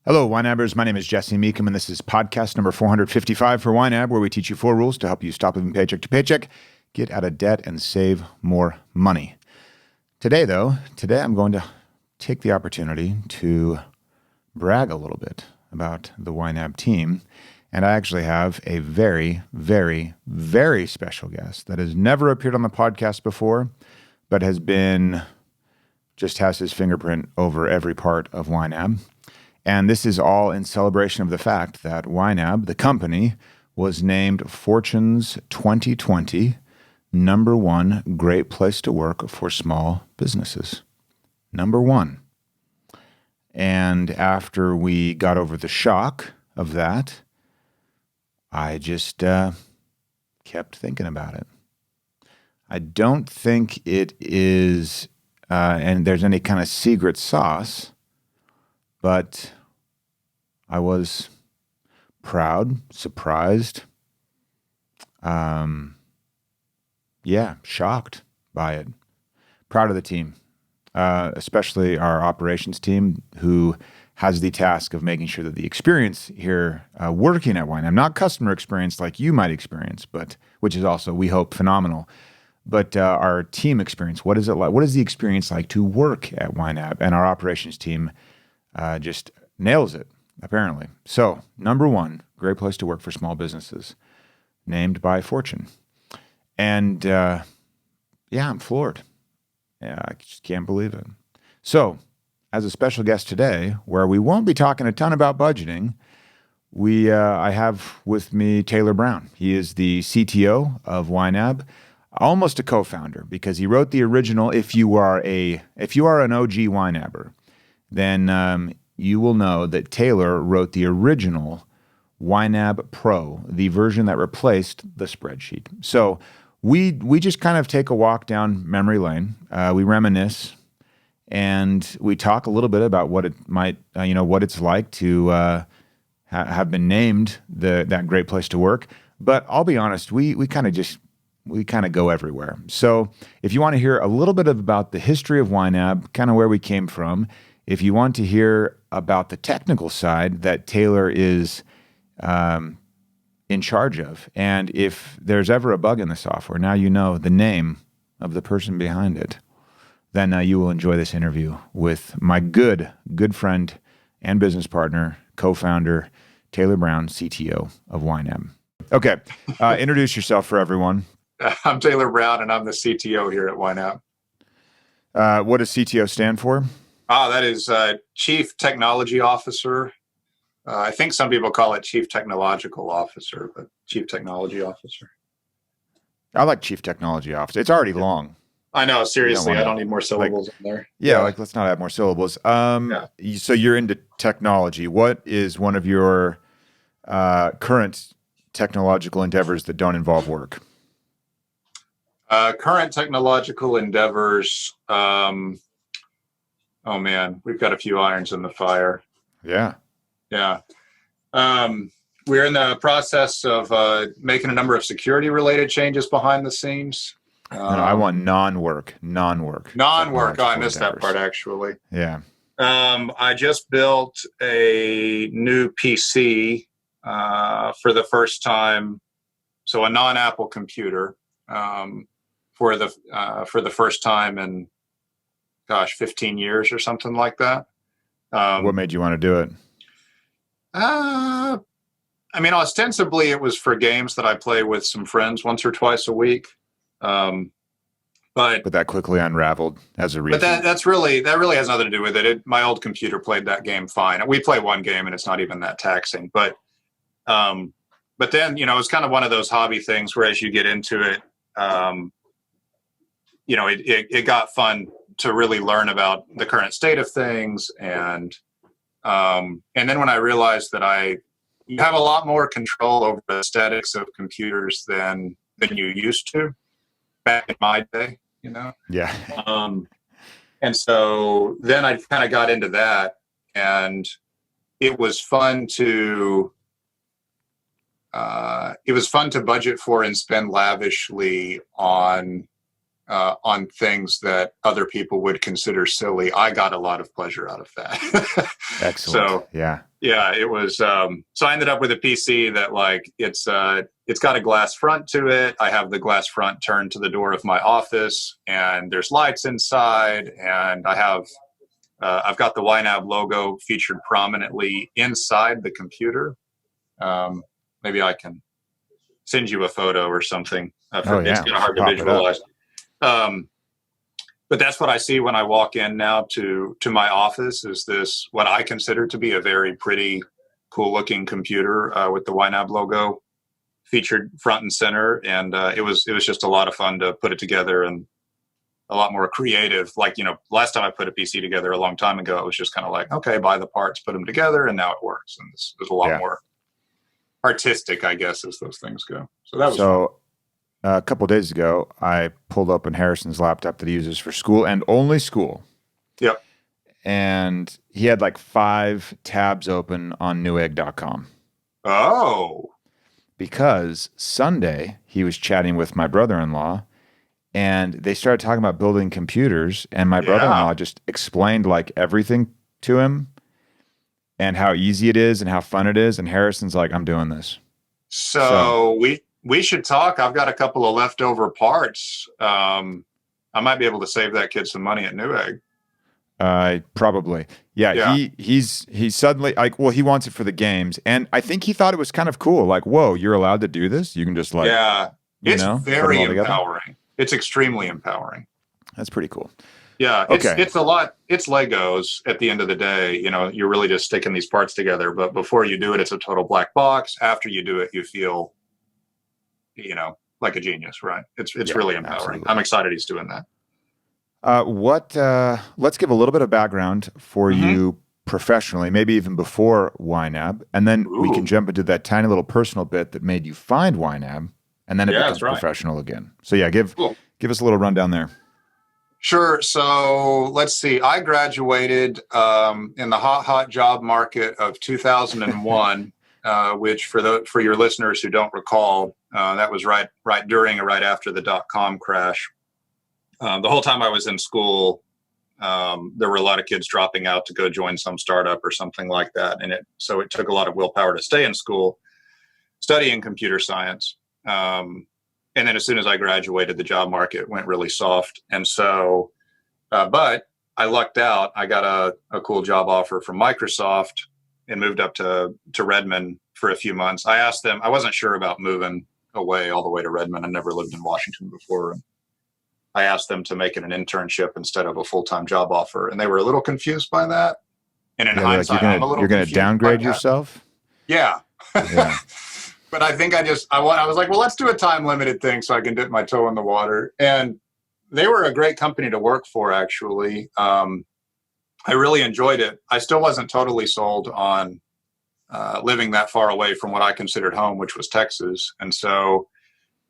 Hello, YNABers. My name is Jesse Meekum, and this is podcast number 455 for YNAB, where we teach you 4 rules to help you stop living paycheck to paycheck, get out of debt, and save more money. Today I'm going to take the opportunity to brag a little bit about the YNAB team, and I actually have a very, very, very special guest that has never appeared on the podcast before, but has his fingerprint over every part of YNAB. And this is all in celebration of the fact that YNAB, the company, was named Fortune's 2020 number 1 great place to work for small businesses. Number 1. And after we got over the shock of that, I just kept thinking about it. I don't think it is, and there's any kind of secret sauce, but I was proud, surprised, shocked by it. Proud of the team, especially our operations team, who has the task of making sure that the experience here working at YNAB, not customer experience like you might experience, but which is also, we hope, phenomenal, but our team experience. What is it like? What is the experience like to work at YNAB? And our operations team just nails it, apparently. So, number 1, great place to work for small businesses, named by Fortune. And I'm floored. Yeah, I just can't believe it. So, as a special guest today, where we won't be talking a ton about budgeting, I have with me Taylor Brown. He is the CTO of YNAB, almost a co-founder, because he wrote the original. If you are an OG YNABer, then you will know that Taylor wrote the original YNAB Pro, the version that replaced the spreadsheet. So we just kind of take a walk down memory lane. We reminisce, and we talk a little bit about what it might, what it's like to have been named that great place to work. But I'll be honest, we kind of go everywhere. So if you want to hear a little bit about the history of YNAB, kind of where we came from, if you want to hear about the technical side that Taylor is in charge of, and if there's ever a bug in the software, now you know the name of the person behind it, then you will enjoy this interview with my good friend and business partner, co-founder, Taylor Brown, CTO of YNAB. Okay, introduce yourself for everyone. I'm Taylor Brown, and I'm the CTO here at YNAB. What does CTO stand for? That is Chief Technology Officer. I think some people call it Chief Technological Officer, but Chief Technology Officer. I like Chief Technology Officer. It's already long. I know, seriously. I don't need more syllables in there. Yeah, let's not add more syllables. So you're into technology. What is one of your current technological endeavors that don't involve work? Current technological endeavors. Oh man, we've got a few irons in the fire. Yeah. We're in the process of making a number of security-related changes behind the scenes. I want non-work. Non-work. Oh, I missed that part, actually. Yeah. I just built a new PC for the first time, so a non-Apple computer for the first time in 15 years or something like that. What made you want to do it? Ostensibly it was for games that I play with some friends once or twice a week. But that quickly unraveled as a reason. But that really has nothing to do with it. My old computer played that game fine. We play one game and it's not even that taxing. But then, it's kind of one of those hobby things where as you get into it, it got fun to really learn about the current state of things. And then when I realized that you have a lot more control over the aesthetics of computers than you used to back in my day, Yeah. And so then I kind of got into that, and it was fun to budget for and spend lavishly on things that other people would consider silly. I got a lot of pleasure out of that. Excellent. So yeah. Yeah, it was. So I ended up with a PC that like it's got a glass front to it. I have the glass front turned to the door of my office, and there's lights inside, and I've got the YNAB logo featured prominently inside the computer. Maybe I can send you a photo or something. Oh It's yeah, kind we of should hard to pop it up. visualize. But that's what I see when I walk in now to my office. Is this what I consider to be a very pretty, cool looking computer with the YNAB logo featured front and center, and it was just a lot of fun to put it together and a lot more creative. Like last time I put a PC together a long time ago, it was just kind of like, okay, buy the parts, put them together, and now it works. And this is a lot Yeah. more artistic, I guess, as those things go. So that was fun. So a couple of days ago, I pulled open Harrison's laptop that he uses for school and only school. Yep. And he had like 5 tabs open on newegg.com. Oh. Because Sunday he was chatting with my brother-in-law and they started talking about building computers, and my brother-in-law just explained like everything to him and how easy it is and how fun it is. And Harrison's like, I'm doing this. So we should talk. I've got a couple of leftover parts. I might be able to save that kid some money at Newegg. Probably. Yeah. He's suddenly like, well, he wants it for the games. And I think he thought it was kind of cool. Like, whoa, you're allowed to do this. You can just like, it's very put them all empowering. It's extremely empowering. That's pretty cool. Yeah. Okay. It's a lot. It's Legos at the end of the day. You're really just sticking these parts together, but before you do it, it's a total black box. After you do it, you feel, like a genius, right? It's really empowering. Absolutely. I'm excited he's doing that. Let's give a little bit of background for you professionally, maybe even before YNAB, and then we can jump into that tiny little personal bit that made you find YNAB, and then it becomes professional again. So yeah, give us a little rundown there. Sure. So let's see. I graduated in the hot job market of 2001, which for your listeners who don't recall, that was right during or right after the .com crash. The whole time I was in school, there were a lot of kids dropping out to go join some startup or something like that. And so it took a lot of willpower to stay in school, studying computer science. And then as soon as I graduated, the job market went really soft. And so, but I lucked out. I got a cool job offer from Microsoft and moved up to Redmond for a few months. I asked them, I wasn't sure about moving away all the way to Redmond. I never lived in Washington before. And I asked them to make it an internship instead of a full-time job offer, and they were a little confused by that. And in hindsight, you're going to downgrade yourself. Yeah. But I think I was like, well, let's do a time-limited thing so I can dip my toe in the water. And they were a great company to work for, actually. I really enjoyed it. I still wasn't totally sold on living that far away from what I considered home, which was Texas. And so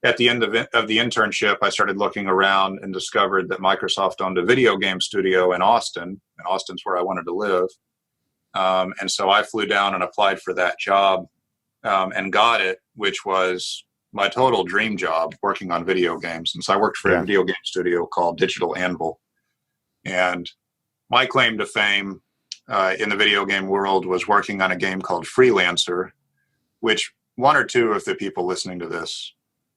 at the end of the internship, I started looking around and discovered that Microsoft owned a video game studio in Austin, and Austin's where I wanted to live. And so I flew down and applied for that job and got it, which was my total dream job, working on video games. And so I worked for a video game studio called Digital Anvil. And my claim to fame in the video game world was working on a game called Freelancer, which one or two of the people listening to this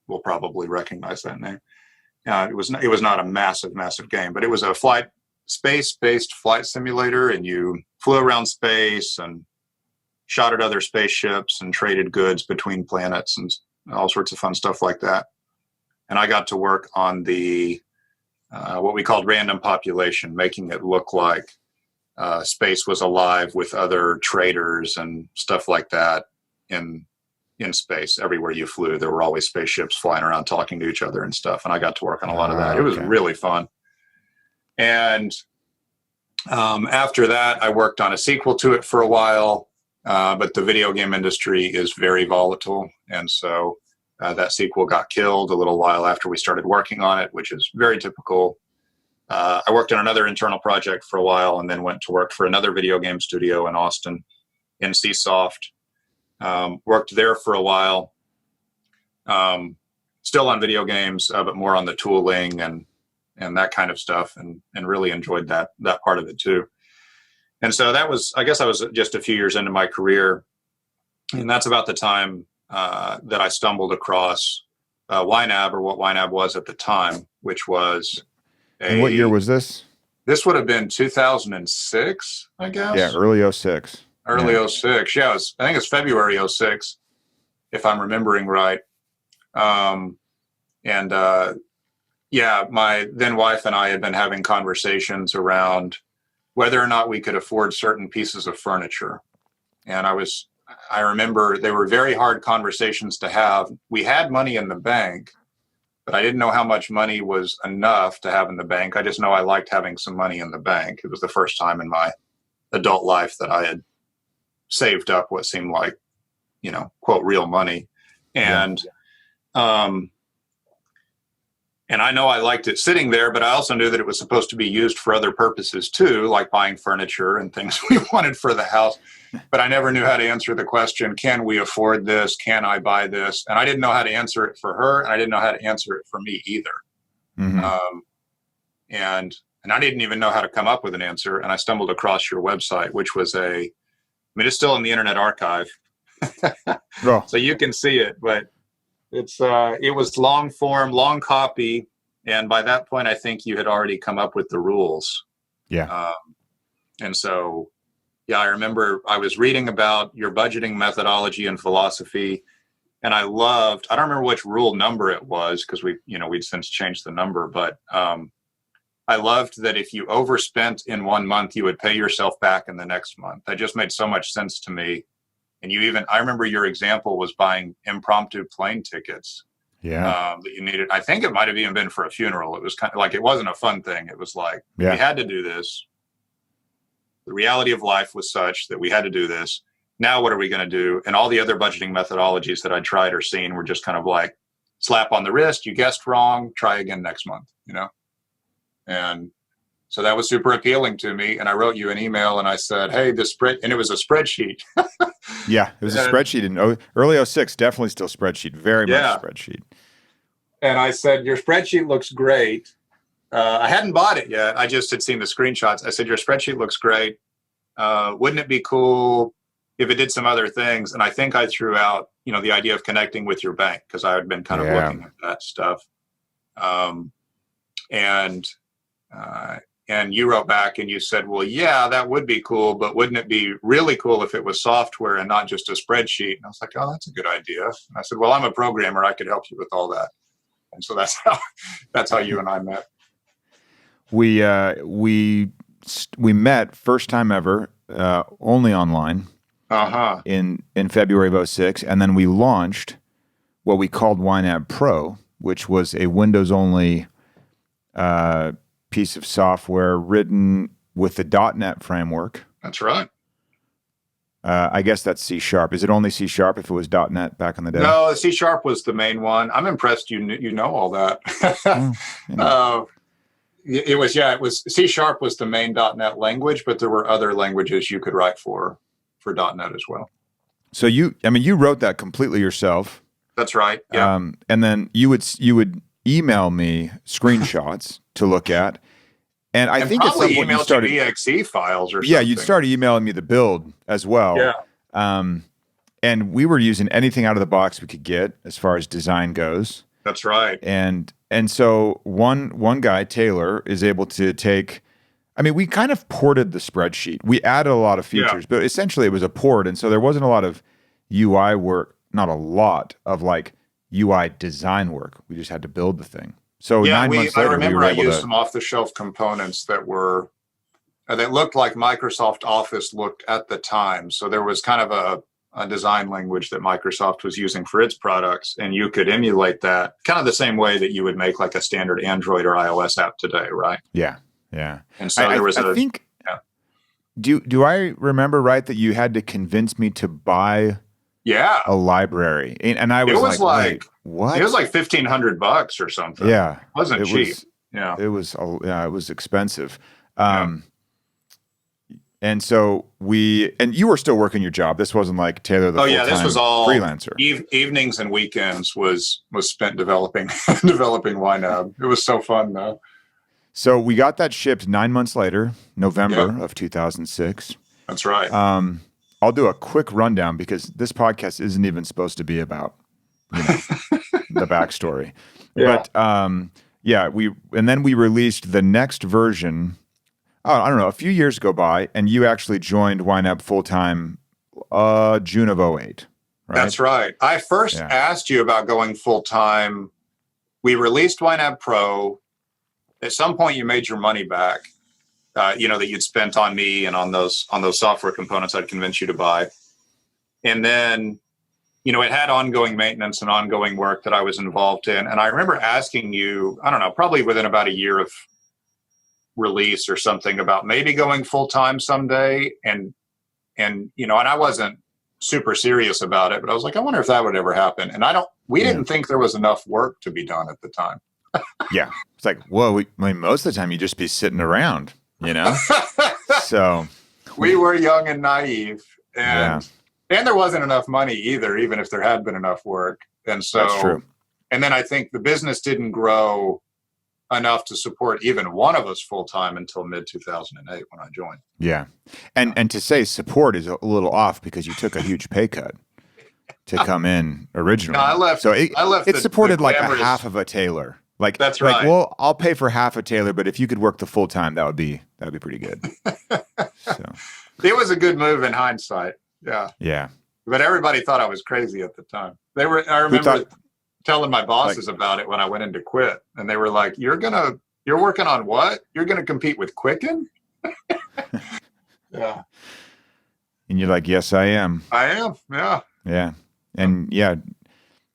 will probably recognize that name. It was not a massive game, but it was a space-based flight simulator, and you flew around space and shot at other spaceships and traded goods between planets and all sorts of fun stuff like that. And I got to work on the what we called random population, making it look like space was alive with other traders and stuff like that in space. Everywhere you flew, there were always spaceships flying around talking to each other and stuff. And I got to work on a lot of that. It was really fun. And after that, I worked on a sequel to it for a while. But the video game industry is very volatile. And so that sequel got killed a little while after we started working on it, which is very typical. I worked on another internal project for a while and then went to work for another video game studio in Austin, NCSoft. Worked there for a while, still on video games, but more on the tooling and that kind of stuff, and really enjoyed that part of it too. And so I guess I was just a few years into my career. And that's about the time that I stumbled across YNAB, or what YNAB was at the time, which was And what year was this? This would have been 2006, I guess. Yeah, early 06. Early 06. Yeah, I think it's February 06, if I'm remembering right. Yeah, my then wife and I had been having conversations around whether or not we could afford certain pieces of furniture. And I remember they were very hard conversations to have. We had money in the bank, but I didn't know how much money was enough to have in the bank. I just know I liked having some money in the bank. It was the first time in my adult life that I had saved up what seemed like, quote, real money. And, and I know I liked it sitting there, but I also knew that it was supposed to be used for other purposes too, like buying furniture and things we wanted for the house. But I never knew how to answer the question, can we afford this? Can I buy this? And I didn't know how to answer it for her, and I didn't know how to answer it for me either. Mm-hmm. And I didn't even know how to come up with an answer. And I stumbled across your website, which was it's still in the Internet Archive. Oh. So you can see it, but it was long form, long copy. And by that point, I think you had already come up with the rules. Yeah. And so, I remember I was reading about your budgeting methodology and philosophy, and I don't remember which rule number it was, because we'd since changed the number, but I loved that if you overspent in one month, you would pay yourself back in the next month. That just made so much sense to me. And I remember your example was buying impromptu plane tickets. Yeah. That you needed. I think it might have even been for a funeral. It was kind of like, it wasn't a fun thing. It was like, we had to do this. The reality of life was such that we had to do this. Now, what are we going to do? And all the other budgeting methodologies that I tried or seen were just kind of like slap on the wrist. You guessed wrong. Try again next month, And so that was super appealing to me. And I wrote you an email and I said, hey, and it was a spreadsheet. Yeah, it was a spreadsheet in early 06, definitely still spreadsheet, very much spreadsheet. And I said, your spreadsheet looks great. I hadn't bought it yet. I just had seen the screenshots. I said, your spreadsheet looks great. Wouldn't it be cool if it did some other things? And I think I threw out, the idea of connecting with your bank, because I had been kind of looking at that stuff. And you wrote back and you said, well, yeah, that would be cool, but wouldn't it be really cool if it was software and not just a spreadsheet? And I was like, oh, that's a good idea. And I said, well, I'm a programmer. I could help you with all that. And so that's how you and I met. We met first time ever, only online, in February of 06, and then we launched what we called YNAB Pro, which was a Windows only piece of software written with the .NET framework. That's right. I guess that's C#. Is it only C# if it was .NET back in the day? No, C# was the main one. I'm impressed you know all that. It was C# was the main .NET language, but there were other languages you could write for .NET as well. So you wrote that completely yourself. That's right. Yeah. And then you would email me screenshots to look at, and I think at some point you started exe files or something. Yeah, you'd started emailing me the build as well. Yeah. And we were using anything out of the box we could get as far as design goes. That's right. And so one guy, Taylor, is able to take. We kind of ported the spreadsheet. We added a lot of features, but essentially it was a port, and so there wasn't a lot of UI work. Not a lot of like UI design work. We just had to build the thing. So 9 months later, I remember I used to some off-the-shelf components that looked like Microsoft Office looked at the time. So there was kind of a design language that Microsoft was using for its products, and you could emulate that kind of the same way that you would make like a standard Android or iOS app today, right? Yeah. And so I think. Do I remember right that you had to convince me to buy? Yeah, a library, and I was like, what? It was like $1,500 or something. Yeah, it wasn't cheap. It was expensive. And so and you were still working your job. This wasn't like Taylor the full-time this was all freelancer. Evenings and weekends was spent developing YNAB. It was so fun though. So we got that shipped 9 months later, November of 2006. That's right. I'll do a quick rundown because this podcast isn't even supposed to be about, the backstory. Yeah. But then we released the next version. Oh, I don't know. A few years go by, and you actually joined YNAB full time, June of '08. Right? That's right. I first asked you about going full time. We released YNAB Pro. At some point, you made your money back. That you'd spent on me and on those software components I'd convinced you to buy. And then, it had ongoing maintenance and ongoing work that I was involved in. And I remember asking you, I don't know, probably within about a year of release or something, about maybe going full time someday. And I wasn't super serious about it, but I was like, I wonder if that would ever happen. And we didn't think there was enough work to be done at the time. Yeah. It's like, well, most of the time you just be sitting around. So we were young and naive, and there wasn't enough money either, even if there had been enough work. And so that's true. And then I think the business didn't grow enough to support even one of us full time until mid 2008 when I joined. Yeah. And to say support is a little off because you took a huge pay cut to come in originally. No, I left. So I left. It supported like a glamorous half of a tailor. Like that's right. Like, well, I'll pay for half a tailor, but if you could work the full time, that would be pretty good. So it was a good move in hindsight. Yeah. Yeah. But everybody thought I was crazy at the time. I remember telling my bosses about it when I went in to quit, and they were like, "You're working on what? You're gonna compete with Quicken?" Yeah. And you're like, "Yes, I am. I am." Yeah. Yeah. And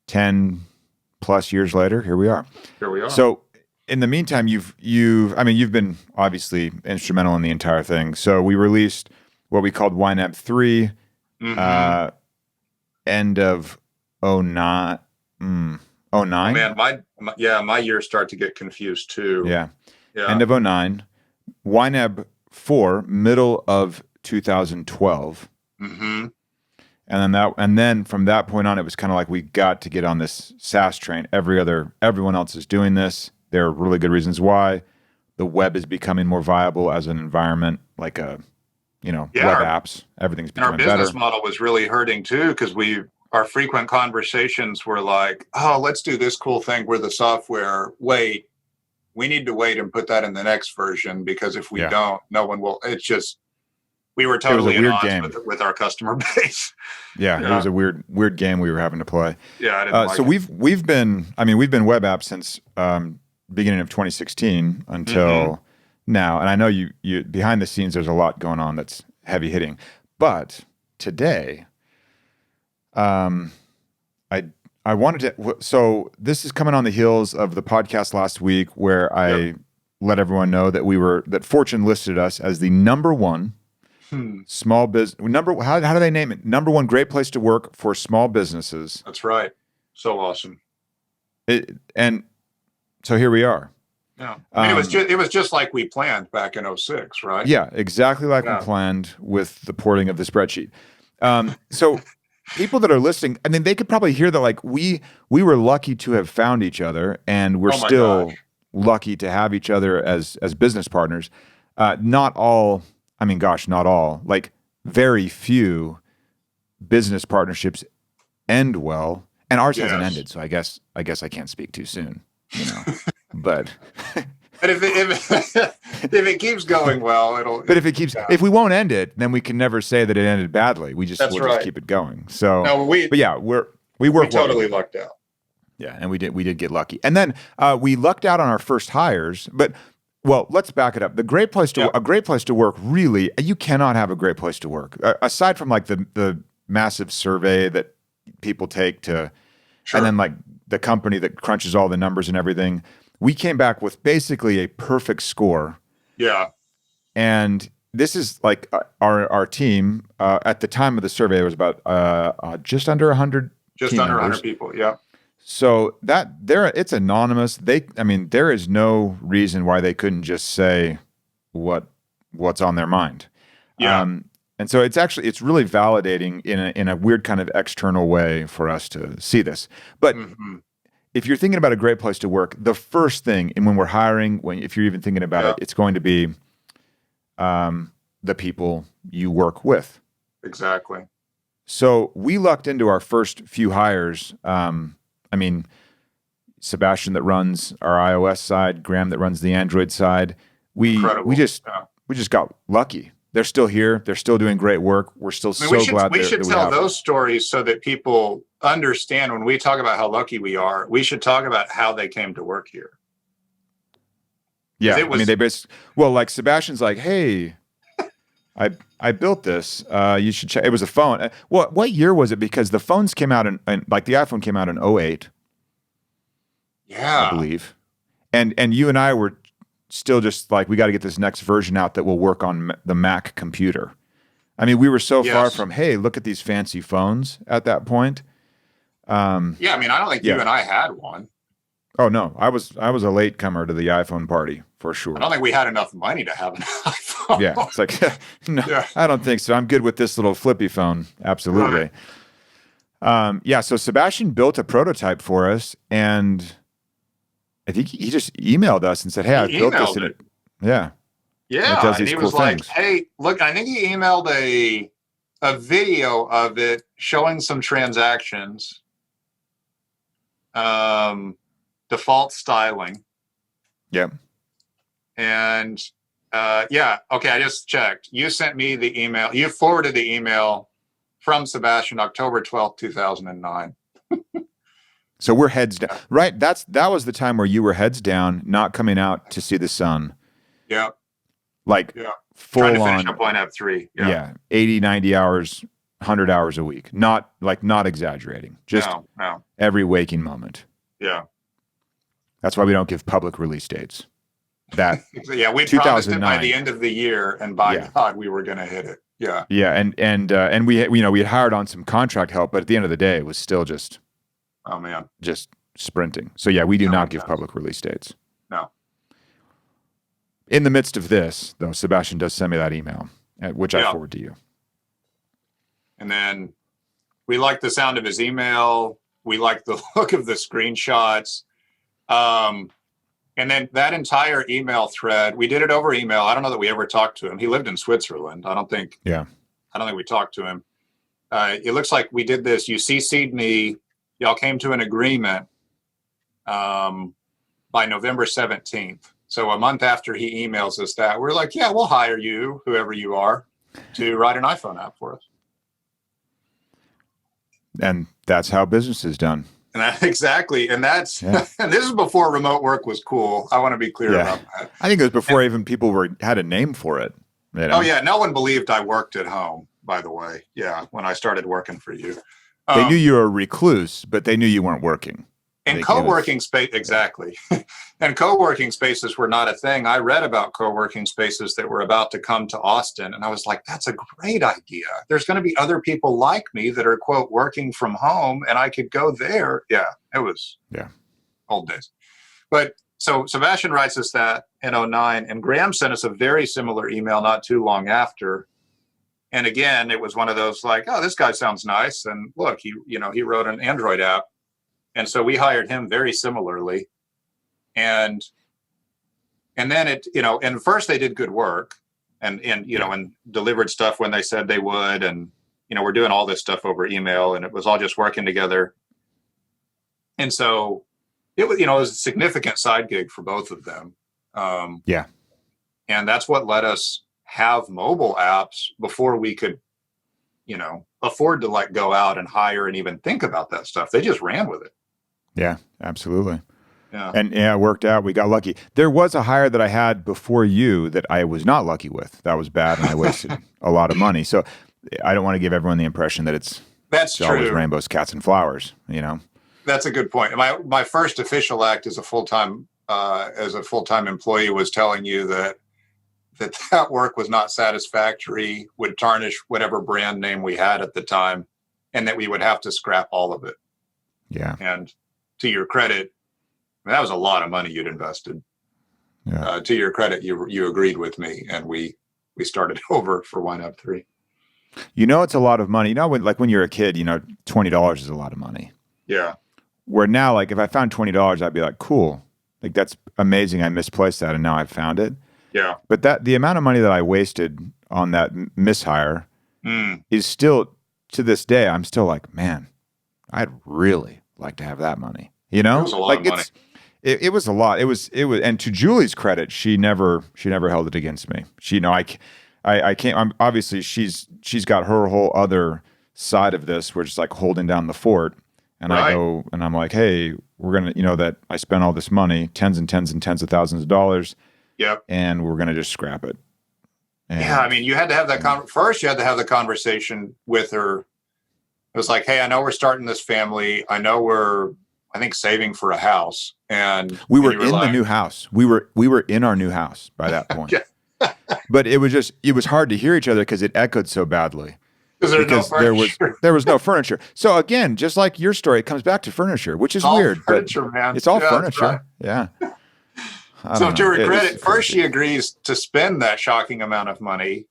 10 plus years later, here we are. Here we are. So in the meantime, you've been obviously instrumental in the entire thing. So we released what we called YNAB 3, end of 09. 09? Oh, man, my years start to get confused too. Yeah. End of 09. YNAB 4, middle of 2012. Mm-hmm. And then from that point on, it was kind of like we got to get on this SaaS train. Everyone else is doing this. There are really good reasons why. The web is becoming more viable as an environment, like web apps. Everything's becoming better. Our business model was really hurting too, because our frequent conversations were like, "Oh, let's do this cool thing where the software. Wait, we need to wait and put that in the next version because if we don't, no one will." It's just. We were totally at odds with our customer base. Yeah, it was a weird game we were having to play. Yeah, I didn't like so it. we've been web apps since beginning of 2016 until now, and I know you behind the scenes there's a lot going on that's heavy hitting. But today, I wanted to. So this is coming on the heels of the podcast last week where I let everyone know that Fortune listed us as the number one. Small business how do they name it? Number one great place to work for small businesses. That's right. So awesome. And so here we are. Yeah. It was just like we planned back in 06, right? Yeah, exactly like we planned with the porting of the spreadsheet. So people that are listening, I mean, they could probably hear that like we were lucky to have found each other, and we're still lucky to have each other as business partners. Not all. Like very few business partnerships end well, and ours hasn't ended. So I guess I can't speak too soon, but if it keeps going well, it'll. But if we won't end it, then we can never say that it ended badly. We'll just keep it going. So, we totally lucked out. Yeah, and we did get lucky, and then we lucked out on our first hires, but. Well, let's back it up. A great place to work, really, you cannot have a great place to work. Aside from like the massive survey that people take to, and then like the company that crunches all the numbers and everything, we came back with basically a perfect score. Yeah. And this is like our team, at the time of the survey, it was about just under 100 Just under 100 people, yeah. So it's anonymous. There is no reason why they couldn't just say what's on their mind. Yeah. And so it's really validating in a weird kind of external way for us to see this. But if you're thinking about a great place to work, the first thing, and when we're hiring, if you're even thinking about it, it's going to be the people you work with. Exactly. So we lucked into our first few hires. Sebastian that runs our iOS side, Graham that runs the Android side. We just got lucky. They're still here. They're still doing great work. We're still glad we should tell those them. stories so that people understand when we talk about how lucky we are. We should talk about how they came to work here. Yeah, like Sebastian's like, hey, I built this. You should check. It was a phone. What year was it? Because the phones came out in like the iPhone came out in 2008. Yeah, I believe, and you and I were still just like, we got to get this next version out that will work on the Mac computer. I mean, we were so far from, hey, look at these fancy phones at that point. I don't think you and I had one. Oh no, I was a late comer to the iPhone party for sure. I don't think we had enough money to have an iPhone. Yeah, it's like, no, I don't think so. I'm good with this little flippy phone. Absolutely. Right. So Sebastian built a prototype for us, and I think he just emailed us and said, hey, I built this. Yeah. Yeah. It does these and he cool was like, things. hey, look, I think he emailed a video of it showing some transactions, default styling. Yeah. And okay, I just checked. You sent me the email. You forwarded the email from Sebastian, October 12th, 2009. So we're heads down, right? That was the time where you were heads down, not coming out to see the sun. Yeah. Full trying to on. finish up YNAB 3. Yeah. 80, 90 hours, 100 hours a week. Not exaggerating. Just every waking moment. Yeah. That's why we don't give public release dates. We promised it by the end of the year, and by God, we were going to hit it. Yeah. Yeah, and we had hired on some contract help, but at the end of the day, it was still just just sprinting. So yeah, we do not give public release dates. No. In the midst of this, though, Sebastian does send me that email, which I forward to you. And then we like the sound of his email. We like the look of the screenshots. And then that entire email thread, we did it over email. I don't know that we ever talked to him. He lived in Switzerland. I don't think we talked to him. It looks like we did this. You CC'd me. Y'all came to an agreement by November 17th. So a month after he emails us that, we're like, yeah, we'll hire you, whoever you are, to write an iPhone app for us. And that's how business is done. And exactly. And that's and this is before remote work was cool. I want to be clear about that. I think it was before even people had a name for it. You know? Oh, yeah. No one believed I worked at home, by the way. Yeah. When I started working for you. They knew you were a recluse, but they knew you weren't working. And co-working space, exactly. And co-working spaces were not a thing. I read about co-working spaces that were about to come to Austin, and I was like, that's a great idea. There's going to be other people like me that are, quote, working from home, and I could go there. Yeah, it was old days. But so Sebastian writes us that in 2009, and Graham sent us a very similar email not too long after. And again, it was one of those like, oh, this guy sounds nice. And look, he wrote an Android app. And so we hired him very similarly. And then and first they did good work and delivered stuff when they said they would. And, we're doing all this stuff over email, and it was all just working together. And so it was, it was a significant side gig for both of them. And that's what let us have mobile apps before we could, afford to go out and hire and even think about that stuff. They just ran with it. Yeah, absolutely. Yeah. And it worked out. We got lucky. There was a hire that I had before you that I was not lucky with. That was bad, and I wasted a lot of money. So I don't want to give everyone the impression that it's always rainbows, cats, and flowers. That's a good point. My first official act as a full-time employee was telling you that work was not satisfactory, would tarnish whatever brand name we had at the time, and that we would have to scrap all of it. Yeah. And to your credit, that was a lot of money you'd invested. Yeah. To your credit, you agreed with me, and we started over for YNAB 3. It's a lot of money. When you're a kid, $20 is a lot of money. Yeah. Where now, like if I found $20, I'd be like, cool. Like that's amazing. I misplaced that and now I've found it. Yeah. But the amount of money that I wasted on that mishire is still, to this day, I'm still like, man, I'd really like to have that money. You It know? was a lot Like of money. it was a lot. It was, and to Julie's credit, she never held it against me. She, I can't, obviously she's got her whole other side of this, where it's like holding down the fort. And I Right. go and I'm like, hey, we're going to, that I spent all this money, tens and tens and tens of thousands of dollars. Yep. And we're going to just scrap it. And, Yeah. I mean, you had to have that first you had to have the conversation with her. It was like, hey, I know we're starting this family. I know we're, I think, saving for a house. And we were in the new house. We were in our new house by that point. Yeah. But it was hard to hear each other because it echoed so badly. Because there was no furniture. So again, just like your story, it comes back to furniture, which is weird. Furniture, man. It's all furniture. Right. Yeah. So to her credit, first she agrees to spend that shocking amount of money,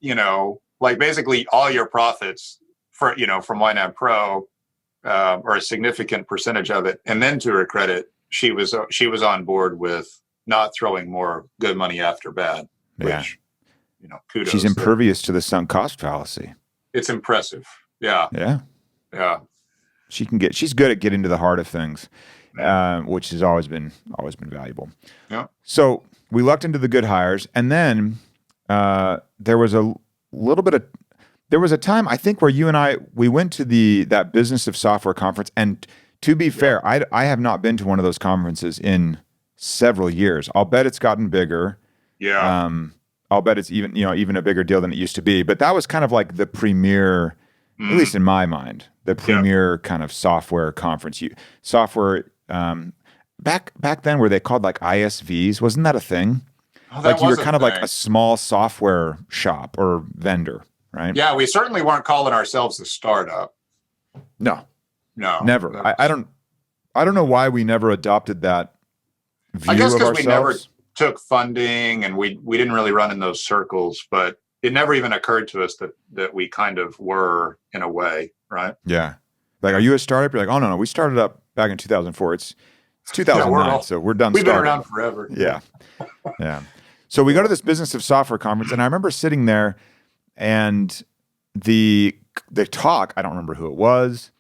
like basically all your profits from YNAB Pro, or a significant percentage of it. And then to her credit, she was on board with not throwing more good money after bad, which, kudos. She's impervious to the sunk cost fallacy. It's impressive. Yeah. Yeah. Yeah. She's good at getting to the heart of things, which has always been valuable. Yeah. So we lucked into the good hires, and then there was a time, I think, where you and we went to that Business of Software conference. And to be fair, I have not been to one of those conferences in several years. I'll bet it's gotten bigger. Yeah. I'll bet it's even a bigger deal than it used to be. But that was kind of like the premier, at least in my mind, the premier kind of software conference. Back then, were they called like ISVs? Wasn't that a thing? Oh, like you were kind of like a small software shop or vendor, right? Yeah, we certainly weren't calling ourselves a startup. No, never. I don't know why we never adopted that view I guess of because ourselves. we never took funding, and we didn't really run in those circles. But it never even occurred to us that we kind of were, in a way, right? Yeah. Like, are you a startup? You're like, oh no, we started up back in 2004. It's 2009, so we're done. We've been around forever. Yeah, yeah. So we go to this Business of Software conference, and I remember sitting there, and the talk, I don't remember who it was,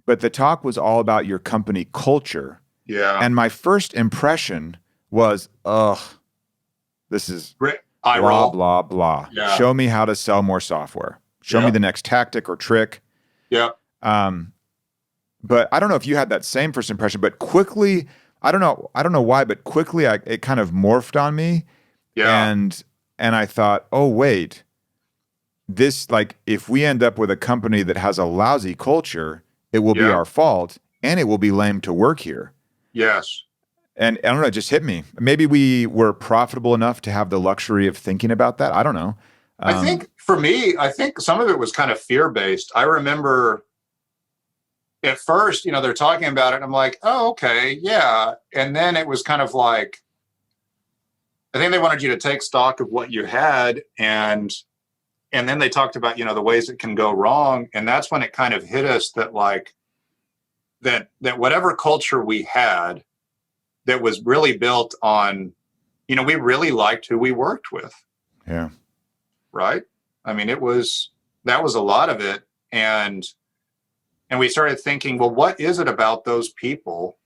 but the talk was all about your company culture. Yeah. And my first impression was, this is I blah, roll. blah, blah. Yeah. Show me how to sell more software. Show me the next tactic or trick. Yeah. But I don't know if you had that same first impression, but quickly, I don't know why, but quickly it kind of morphed on me. Yeah. And I thought, oh, wait, this, like, if we end up with a company that has a lousy culture, it will be our fault, and it will be lame to work here. Yes. And I don't know, it just hit me. Maybe we were profitable enough to have the luxury of thinking about that. I don't know. I think for me, some of it was kind of fear-based. I remember at first, they're talking about it, and I'm like, oh, okay, yeah. And then it was kind of like, I think they wanted you to take stock of what you had, and then they talked about, the ways it can go wrong. And that's when it kind of hit us that like, that whatever culture we had that was really built on, we really liked who we worked with. Yeah. Right. I mean, that was a lot of it. And we started thinking, well, what is it about those people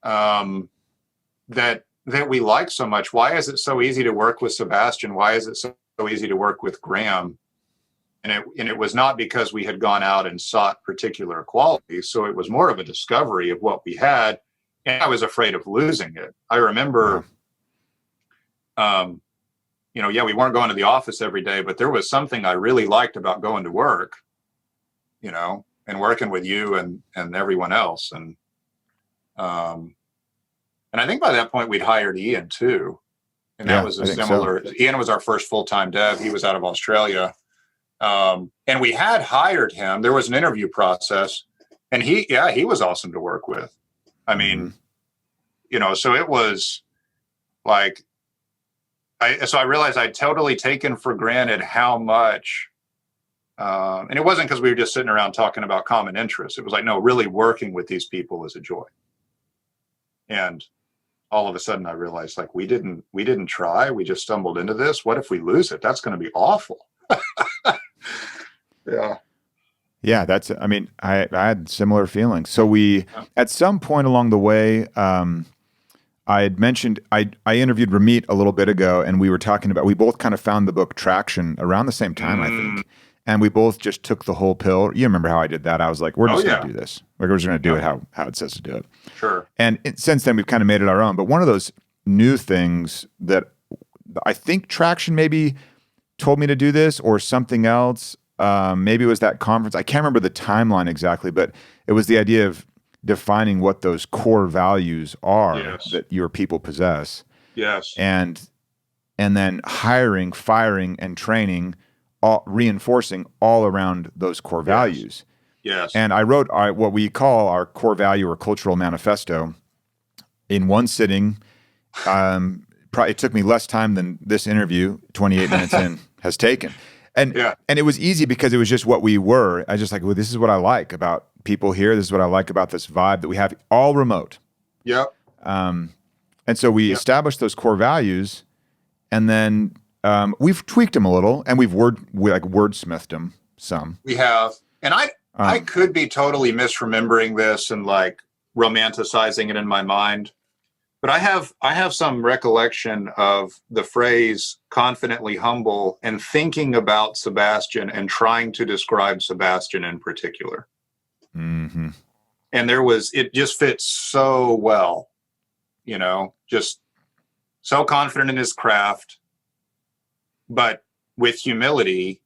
that we like so much? Why is it so easy to work with Sebastian? Why is it so easy to work with Graham? And it was not because we had gone out and sought particular qualities. So it was more of a discovery of what we had. And I was afraid of losing it. I remember, we weren't going to the office every day, but there was something I really liked about going to work, and working with you and everyone else. And I think by that point we'd hired Ian too. And that was Ian was our first full-time dev. He was out of Australia. And we had hired him. There was an interview process, and he was awesome to work with. I mean, so it was like, I realized I'd totally taken for granted how much And it wasn't because we were just sitting around talking about common interests. It was like, no, really working with these people is a joy. And all of a sudden I realized, like, we didn't try. We just stumbled into this. What if we lose it? That's going to be awful. Yeah. Yeah, I mean, I had similar feelings. So at some point along the way, I had mentioned, I interviewed Ramit a little bit ago, and we were talking about, we both kind of found the book Traction around the same time, I think. And we both just took the whole pill. You remember how I did that? I was like, we're just going to do this. We're just going to do it how it says to do it. Sure. And since then, we've kind of made it our own. But one of those new things that I think Traction maybe told me to do this, or something else. Maybe it was that conference. I can't remember the timeline exactly, but it was the idea of defining what those core values are that your people possess. Yes. And then hiring, firing, and training, reinforcing all around those core values. Yes. And I wrote what we call our core value or cultural manifesto in one sitting. It took me less time than this interview, 28 minutes in, has taken. And it was easy because it was just what we were. I just like, well, this is what I like about people here. This is what I like about this vibe that we have, all remote. Yep. And so we established those core values, and then we've tweaked them a little, and we've wordsmithed them some. We have, and I could be totally misremembering this and like romanticizing it in my mind. But I have some recollection of the phrase confidently humble and thinking about Sebastian and trying to describe Sebastian in particular. Mm-hmm. And it just fits so well, just so confident in his craft, but with humility.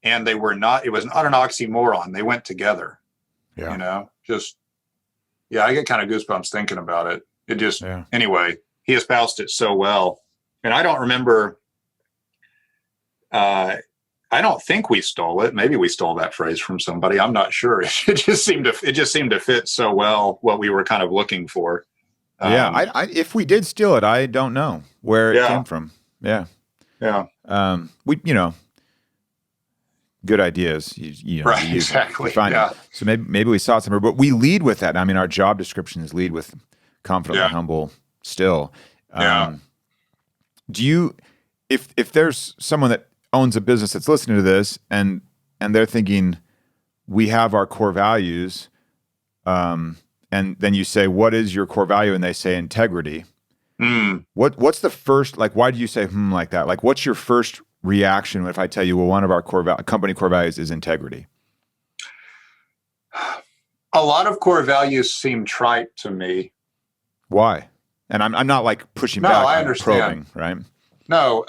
And it was not an oxymoron. They went together, I get kind of goosebumps thinking about it. It just, anyway, he espoused it so well. And I don't remember, I don't think we stole it. Maybe we stole that phrase from somebody. I'm not sure. It just seemed to fit so well what we were kind of looking for. If we did steal it, I don't know where it came from. Yeah. Yeah. Good ideas. Right, exactly. So maybe we saw it somewhere, but we lead with that. I mean, our job description is lead with confidently humble still. Do you, if there's someone that owns a business that's listening to this and they're thinking, we have our core values, and then you say, what is your core value? And they say integrity. What's the first, like, why do you say like that? Like, what's your first reaction if I tell you, well, one of our company core values is integrity? A lot of core values seem trite to me. Why? And I'm not like pushing back. I understand. Probing, right? No.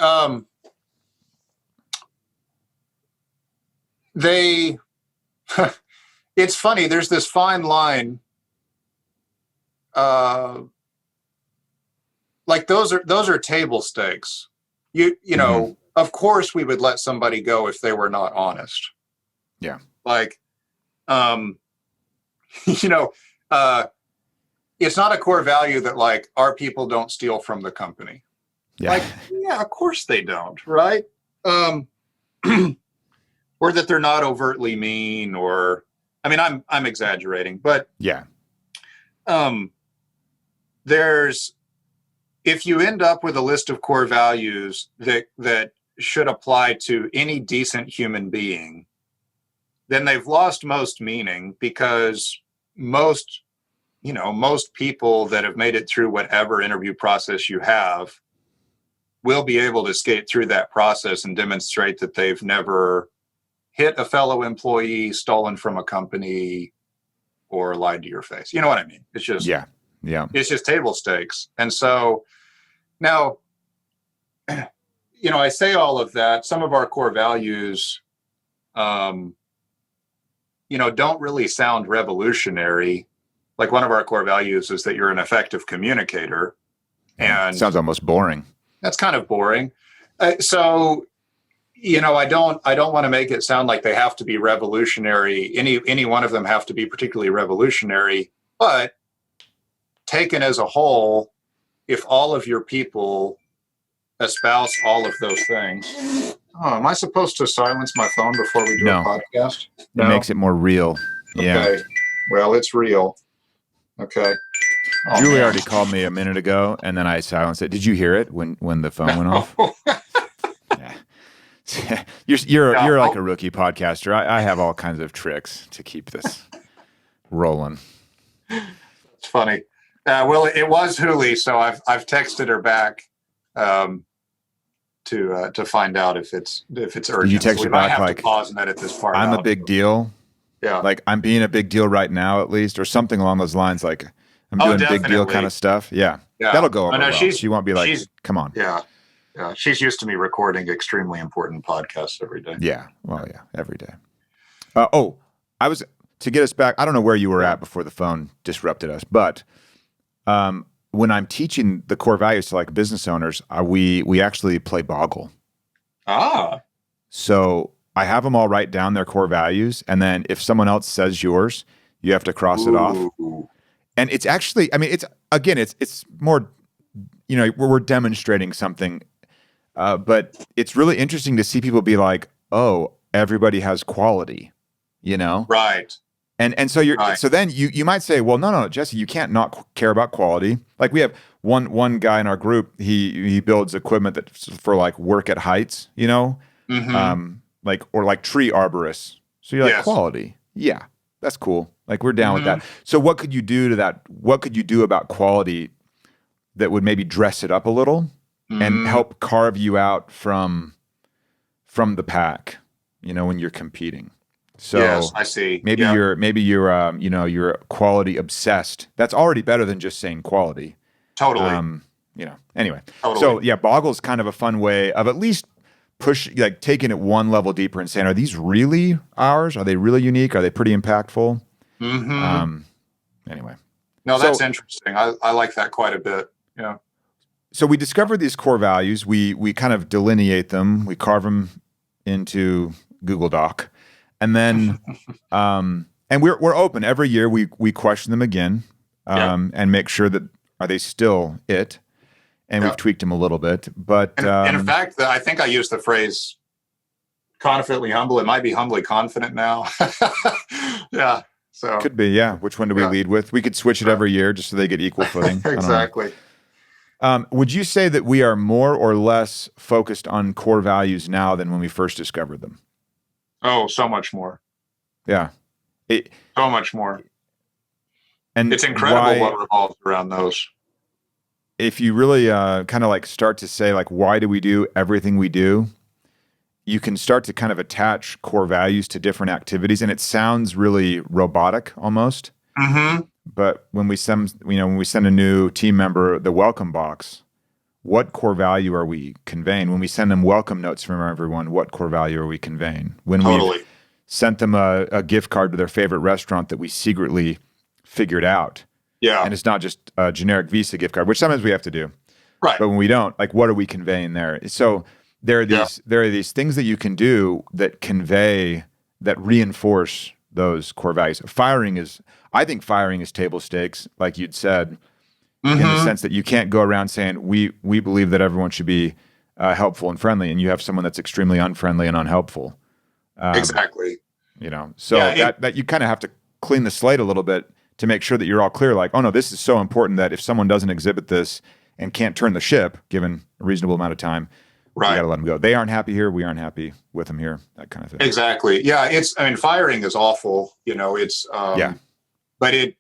It's funny. There's this fine line. Like those are table stakes. Of course we would let somebody go if they were not honest. Yeah. Like, it's not a core value that like our people don't steal from the company. Yeah. Like, of course they don't, right? Or that they're not overtly mean, or, I mean, I'm exaggerating, but if you end up with a list of core values that should apply to any decent human being, then they've lost most meaning, because most people that have made it through whatever interview process you have will be able to skate through that process and demonstrate that they've never hit a fellow employee, stolen from a company, or lied to your face. You know what I mean? It's just, it's just table stakes. And so now, I say all of that. Some of our core values, don't really sound revolutionary. Like, one of our core values is that you're an effective communicator. And sounds almost boring. That's kind of boring. So, I don't want to make it sound like they have to be revolutionary. Any one of them have to be particularly revolutionary, but taken as a whole, if all of your people espouse all of those things, Oh, am I supposed to silence my phone before we do No. a podcast? It No. makes it more real. Yeah. Okay. Well, it's real. Okay. Oh, Julie man. already called me a minute ago, and then I silenced it. Did you hear it when the phone went off? Yeah. you're like a rookie podcaster. I have all kinds of tricks to keep this rolling. It's funny. Well, it was Huli, so I've texted her back to find out if it's urgent. Did you text so her we might back have like, to pause and edit this part I'm out. a big deal? Yeah. Like, I'm being a big deal right now, at least, or something along those lines. Like, I'm doing big deal definitely. kind of stuff. Yeah. Yeah. That'll go over no, well. She won't be like, come on. Yeah. Yeah. She's used to me recording extremely important podcasts every day. Yeah. Well, yeah, every day. To get us back, I don't know where you were at before the phone disrupted us, but when I'm teaching the core values to like business owners, we actually play Boggle. Ah. So I have them all write down their core values, and then if someone else says yours, you have to cross it off. And it's actually, I mean, it's more, we're demonstrating something, but it's really interesting to see people be like, oh, everybody has quality, Right. And so so then you might say, well, no, Jesse, you can't not care about quality. Like we have one guy in our group, he builds equipment that's for like work at heights, or like tree arborists. So you're like, quality. Yeah, that's cool. Like we're down with that. So what could you do to that? What could you do about quality that would maybe dress it up a little and help carve you out from the pack, when you're competing? So yes, I see. Maybe you're quality obsessed. That's already better than just saying quality. Totally. Anyway. Totally. So yeah, Boggle's kind of a fun way of at least taking it one level deeper and saying, are these really ours? Are they really unique? Are they pretty impactful? Anyway. No, that's interesting. I like that quite a bit. Yeah. So we discovered these core values. We kind of delineate them. We carve them into Google Doc. And then, and we're open every year. We question them again, and make sure that are they still it, and we've tweaked them a little bit. But and in fact, I think I used the phrase "confidently humble." It might be humbly confident now. Yeah, so could be. Yeah, which one do we lead with? We could switch it every year just so they get equal footing. Exactly. Would you say that we are more or less focused on core values now than when we first discovered them? Oh, so much more. Yeah. So much more. And it's incredible what revolves around those. If you really kind of like start to say, like, why do we do everything we do? You can start to kind of attach core values to different activities, and it sounds really robotic almost. But when we send a new team member the welcome box, what core value are we conveying? When we send them welcome notes from everyone, what core value are we conveying? When we sent them a gift card to their favorite restaurant that we secretly figured out, and it's not just a generic Visa gift card, which sometimes we have to do, right? But when we don't, like, what are we conveying there? So there are these things that you can do that convey, that reinforce those core values. I think firing is table stakes, like you'd said. In the sense that you can't go around saying we believe that everyone should be helpful and friendly, and you have someone that's extremely unfriendly and unhelpful. Exactly. That you kind of have to clean the slate a little bit to make sure that you're all clear. Like, oh no, this is so important that if someone doesn't exhibit this and can't turn the ship given a reasonable amount of time, we got to let them go. They aren't happy here. We aren't happy with them here. That kind of thing. Exactly. Yeah. Firing is awful. But it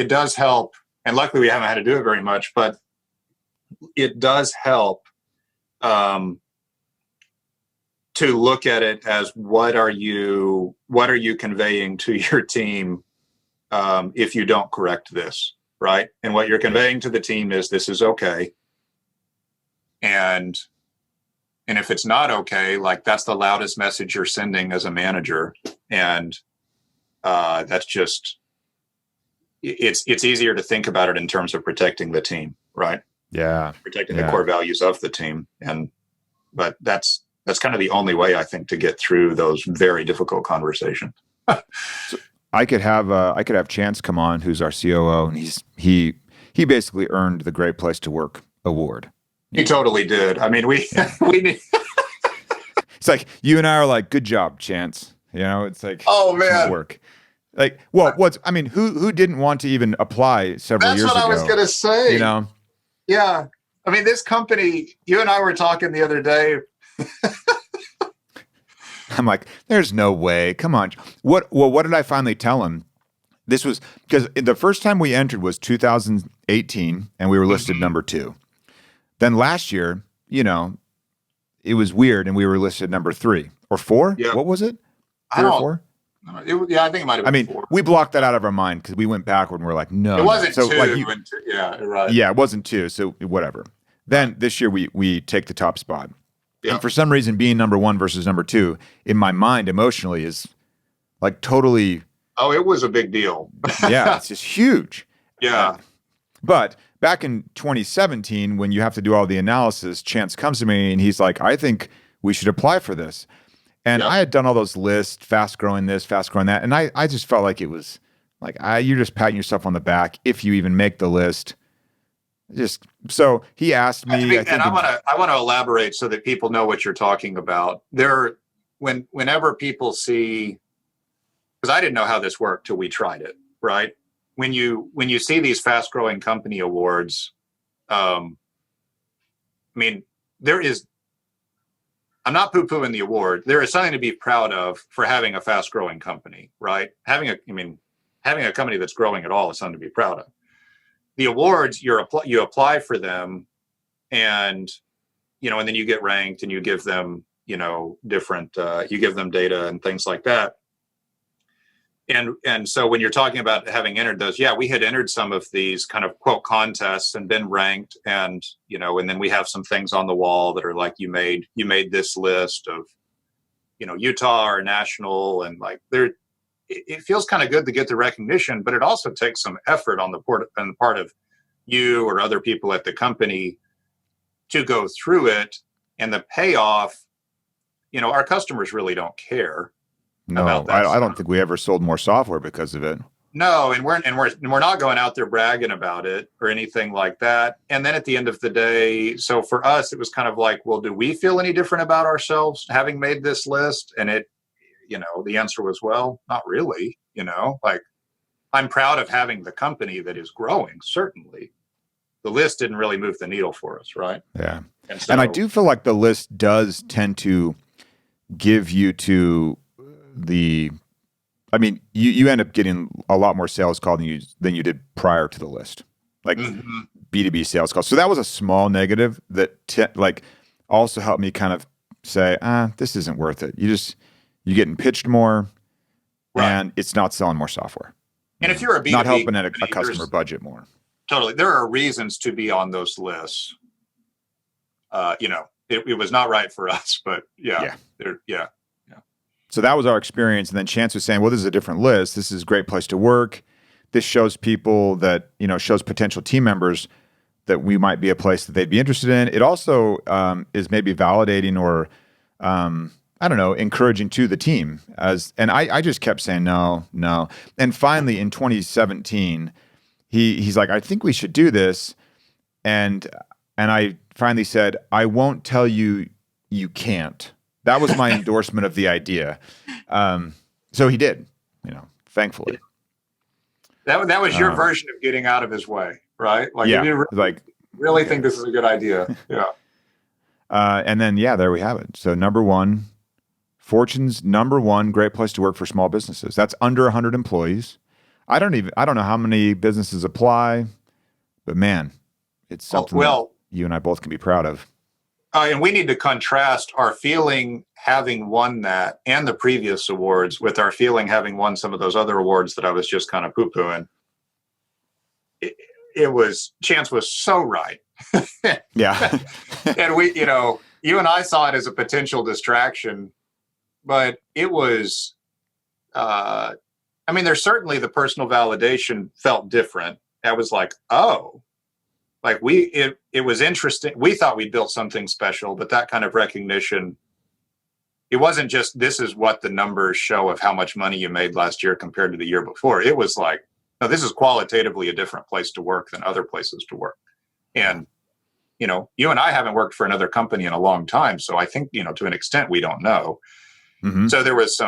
does help. And luckily, we haven't had to do it very much, but it does help to look at it as what are you conveying to your team if you don't correct this, right? And what you're conveying to the team is this is okay, and if it's not okay, like that's the loudest message you're sending as a manager, and that's just. It's easier to think about it in terms of protecting the team, right? Yeah, protecting the core values of the team, but that's kind of the only way I think to get through those very difficult conversations. So I could have Chance come on, who's our COO, and he basically earned the Great Place to Work award. He totally did. I mean, we need. It's like you and I are like, good job, Chance. You know, it's like, Oh it's not man, work. Like, well, I mean, who didn't want to even apply several that's years what ago? I was gonna You say. know, Yeah, I mean, this company. You and I were talking the other day. I'm like, there's no way. Come on. What did I finally tell him? This was because the first time we entered was 2018 and we were listed Mhm. number 2. Then last year, you know, it was weird and we were listed number 3 or 4. Yeah, What was it? I 3 or don't. 4? Yeah, I think it might have I been mean, 4. we blocked that out of our mind because we went backward and we're like, It no. wasn't So like 2. And two, yeah, right. yeah, it wasn't 2. So whatever. Then this year we take the top spot. Yeah. And for some reason, being number 1 versus number 2 in my mind emotionally is like totally, Oh, it was a big deal. yeah, it's just huge. Yeah. But back in 2017, when you have to do all the analysis, Chance comes to me and he's like, I think we should apply for this. And Yep. I had done all those lists, fast growing this, fast growing that. And I just felt like it was like, you're just patting yourself on the back if you even make the list. Just so he asked me, And I want to elaborate so that people know what you're talking about. Whenever people see, because I didn't know how this worked till we tried it, right? When you see these fast growing company awards, I mean, I'm not poo-pooing the award. There is something to be proud of for having a fast growing company, right? Having a company that's growing at all is something to be proud of. The awards, you apply for them, and and then you get ranked, and you give them different you give them data and things like that. And so when you're talking about having entered those, yeah, we had entered some of these kind of quote contests and been ranked, and and then we have some things on the wall that are like you made this list of Utah or national, and like it feels kind of good to get the recognition, but it also takes some effort on the part of you or other people at the company to go through it, and the payoff. Our customers really don't care. no, About that I don't stuff. think we ever sold more software because of it. No, and we're not going out there bragging about it or anything like that. And then at the end of the day, so for us, it was kind of like, well, do we feel any different about ourselves having made this list? And the answer was, well, not really. Like, I'm proud of having the company that is growing. Certainly, the list didn't really move the needle for us, right? Yeah, And and I do feel like the list does tend to give you to the. I mean, you end up getting a lot more sales calls than you did prior to the list, like B2B sales calls. So that was a small negative that also helped me kind of say, this isn't worth it. You're getting pitched more, Right. and it's not selling more software. And if you're a B2B not helping company, a customer budget more. Totally, there are reasons to be on those lists. It was not right for us, but yeah. So that was our experience. And then Chance was saying, well, this is a different list. This is a great place to work. This shows people that, shows potential team members that we might be a place that they'd be interested in. It also is maybe validating or, I don't know, encouraging to the team. And I just kept saying, no. And finally in 2017, he's like, I think we should do this. And I finally said, I won't tell you you can't. That was my endorsement of the idea. So he did, thankfully. That was your version of getting out of his way, right? Like, yeah, you really think this is a good idea. Yeah. And then, there we have it. So number 1, Fortune's number 1 great place to work for small businesses. That's under 100 employees. I don't know how many businesses apply, but man, it's something that you and I both can be proud of. And we need to contrast our feeling having won that and the previous awards with our feeling having won some of those other awards that I was just kind of poo-pooing. Chance was so right. Yeah. And you and I saw it as a potential distraction, but it was, there's certainly the personal validation felt different. I was like, oh, like it was interesting. We thought we built something special, but that kind of recognition, it wasn't just, this is what the numbers show of how much money you made last year compared to the year before. It was like, no, this is qualitatively a different place to work than other places to work. And you and I haven't worked for another company in a long time. So I think, to an extent, we don't know. Mm-hmm. So there was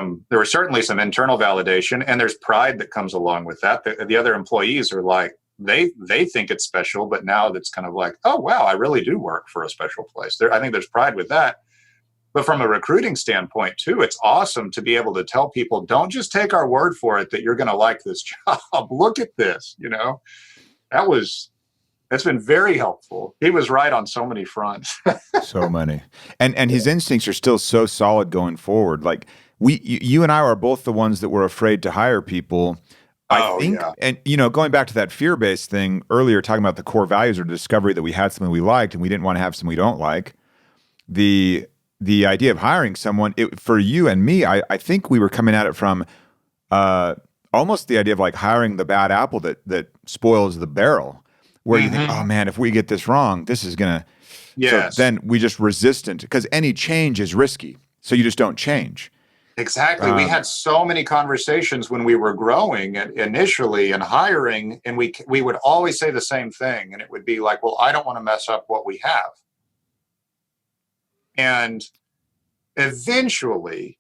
certainly some internal validation, and there's pride that comes along with that. The other employees are like, they think it's special, but now that's kind of like, oh, wow, I really do work for a special place. I think there's pride with that. But from a recruiting standpoint, too, it's awesome to be able to tell people, don't just take our word for it that you're going to like this job. Look at this, that's been very helpful. He was right on so many fronts. So many. And his instincts are still so solid going forward. Like you and I are both the ones that were afraid to hire people. I think, yeah. and going back to that fear-based thing earlier, talking about the core values or the discovery that we had something we liked and we didn't want to have something we don't like. The idea of hiring someone, for you and me, I think we were coming at it from almost the idea of like hiring the bad apple that spoils the barrel, where you think, oh man, if we get this wrong, this is gonna. Yes. So then we just resistant because any change is risky, so you just don't change. Exactly. We had so many conversations when we were growing initially and hiring, and we would always say the same thing, and it would be like, well, I don't want to mess up what we have. And eventually,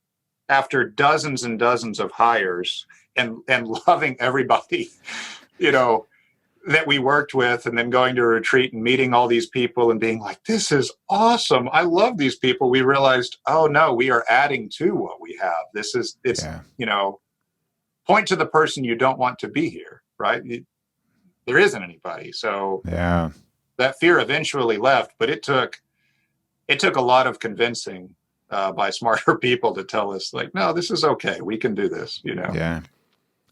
after dozens and dozens of hires and loving everybody, that we worked with, and then going to a retreat and meeting all these people and being like, this is awesome. I love these people. We realized, oh no, we are adding to what we have. Point to the person you don't want to be here, right? There isn't anybody. So that fear eventually left, but it took a lot of convincing by smarter people to tell us like, no, this is okay. We can do this, Yeah.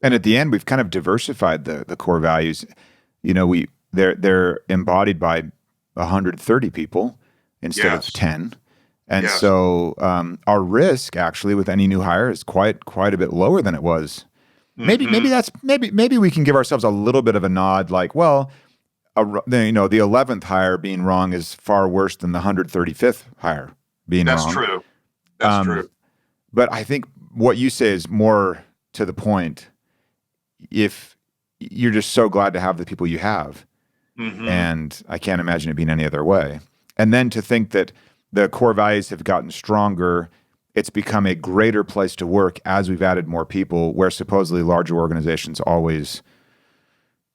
And at the end, we've kind of diversified the core values. They're embodied by 130 people instead of 10. And so our risk actually with any new hire is quite a bit lower than it was. Maybe we can give ourselves a little bit of a nod, like, well, the 11th hire being wrong is far worse than the 135th hire being wrong. That's true. That's true. But I think what you say is more to the point. If you're just so glad to have the people you have, and I can't imagine it being any other way. And then to think that the core values have gotten stronger, it's become a greater place to work as we've added more people, where supposedly larger organizations always,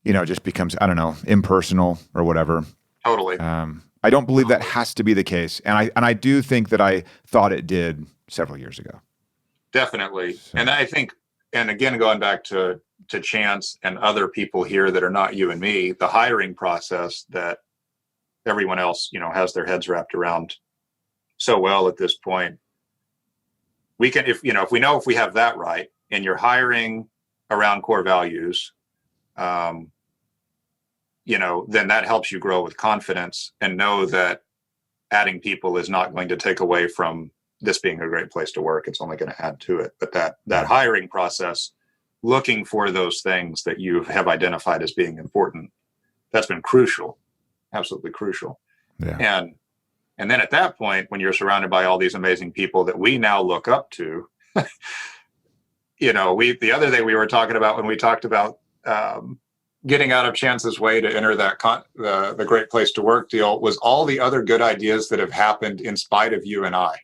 just becomes, I don't know, impersonal or whatever. Totally. I don't believe that has to be the case. And I do think that I thought it did several years ago. Definitely. So. And I think, and again, going back to Chance and other people here that are not you and me, the hiring process that everyone else, has their heads wrapped around so well at this point. We can, if we have that right, and you're hiring around core values, then that helps you grow with confidence and know that adding people is not going to take away from this being a great place to work. It's only going to add to it. But that hiring process, looking for those things that you have identified as being important, that's been crucial, absolutely crucial. Yeah. And then at that point, when you're surrounded by all these amazing people that we now look up to, the other thing we were talking about when we talked about getting out of Chance's way to enter that the Great Place to Work deal was all the other good ideas that have happened in spite of you and I.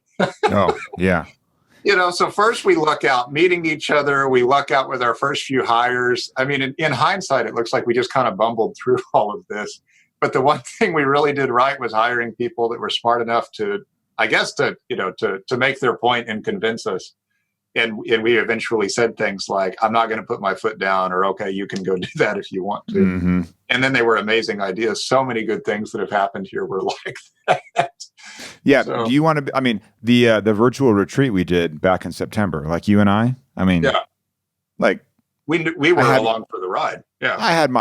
Oh, yeah. So first we luck out meeting each other. We luck out with our first few hires. I mean, in hindsight, it looks like we just kind of bumbled through all of this. But the one thing we really did right was hiring people that were smart enough to make their point and convince us. And we eventually said things like, I'm not going to put my foot down, or, okay, you can go do that if you want to. Mm-hmm. And then they were amazing ideas. So many good things that have happened here were like that. Yeah. So, do you want to, the virtual retreat we did back in September, like you and I like we were along for the ride. Yeah. I had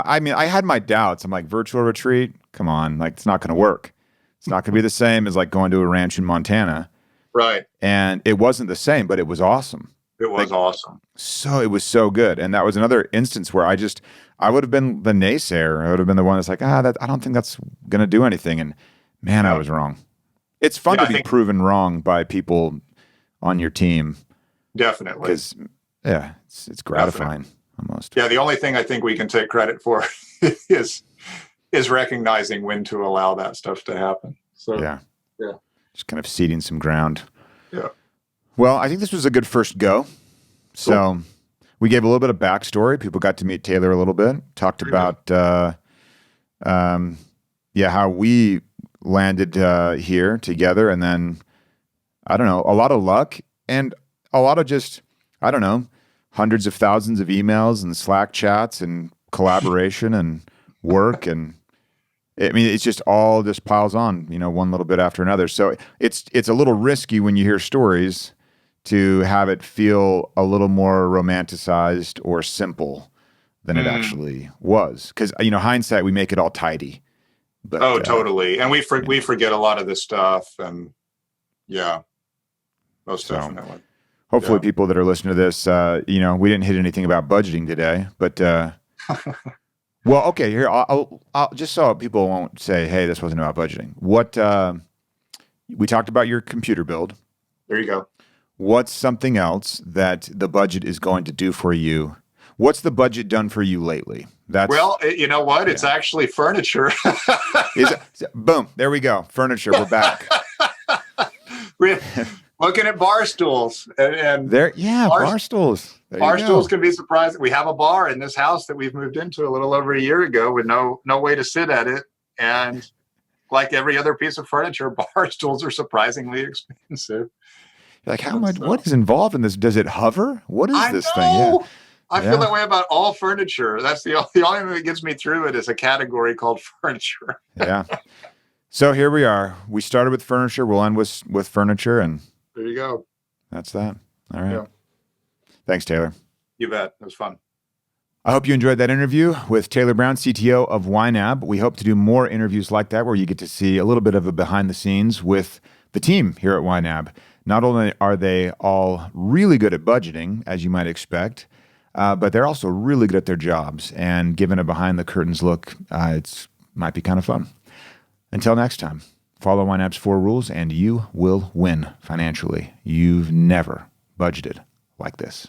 my doubts. I'm like, virtual retreat, come on, like it's not going to work. It's not going to be the same as like going to a ranch in Montana. Right. And it wasn't the same, but it was awesome. It was awesome. So it was so good. And that was another instance where I would have been the naysayer. I would have been the one that's like, I don't think that's going to do anything. And man, I was wrong. It's fun to be proven wrong by people on your team. Definitely. Because, it's gratifying almost. Yeah, the only thing I think we can take credit for is is recognizing when to allow that stuff to happen. So Yeah. yeah. Just kind of seeding some ground. Yeah. Well, I think this was a good first go. So we gave a little bit of backstory. People got to meet Taylor a little bit, talked about, how we landed here together. And then, I don't know, a lot of luck and a lot of just, I don't know, hundreds of thousands of emails and Slack chats and collaboration and work. And I mean, it's just all just piles on, one little bit after another. So it's a little risky when you hear stories to have it feel a little more romanticized or simple than it actually was. Because, hindsight, we make it all tidy. But, totally. And we forget a lot of this stuff. And yeah, most definitely. Hopefully people that are listening to this, we didn't hit anything about budgeting today. But, well, okay, here, I'll just so people won't say, hey, this wasn't about budgeting. We talked about your computer build. There you go. What's something else that the budget is going to do for you? What's the budget done for you lately? Well, you know what? It's actually furniture. Boom. There we go. Furniture. We're back. We're looking at bar stools. And bar stools. Bar stools can be surprising. We have a bar in this house that we've moved into a little over a year ago with no way to sit at it. And like every other piece of furniture, bar stools are surpongly expensive. Like, how much? What is involved in this? Does it hover? What is this thing? Yeah. I feel that way about all furniture. That's the only thing that gets me through it is a category called furniture. Yeah. So here we are. We started with furniture. We'll end with furniture, and there you go. That's that. All right. Yeah. Thanks, Taylor. You bet. It was fun. I hope you enjoyed that interview with Taylor Brown, CTO of YNAB. We hope to do more interviews like that where you get to see a little bit of a behind the scenes with the team here at YNAB. Not only are they all really good at budgeting, as you might expect, but they're also really good at their jobs. And given a behind the curtains look, it might be kind of fun. Until next time, follow YNAB's 4 rules and you will win financially. You've never budgeted like this.